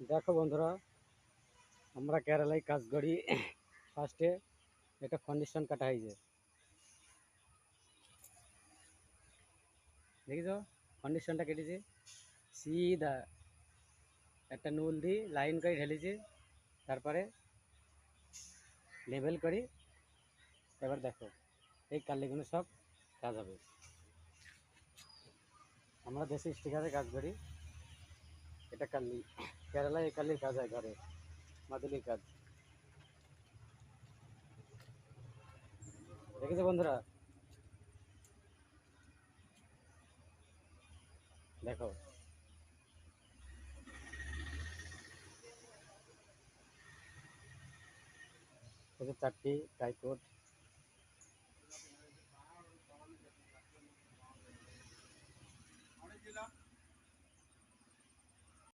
দেখো বন্ধুরা, আমরা কেরালায় কাজ করি। ফার্স্টে একটা ফাউন্ডেশন কাটা হয়েছে, দেখিস ফাউন্ডেশনটা কেটেছে সিধা একটা নুল দিয়ে লাইন করে ঢেলেছে, তারপরে লেভেল করি। এবার দেখো এই কালিগুলো সব কাজ হবে। আমরা দেশে স্টিকারে কাজ করি। এটা কালি, কেরালায় এই কালির কাজ হয়, ঘরে মাদুলির কাজ। দেখেছো বন্ধুরা, দেখো এই যে চারটি টাইকোড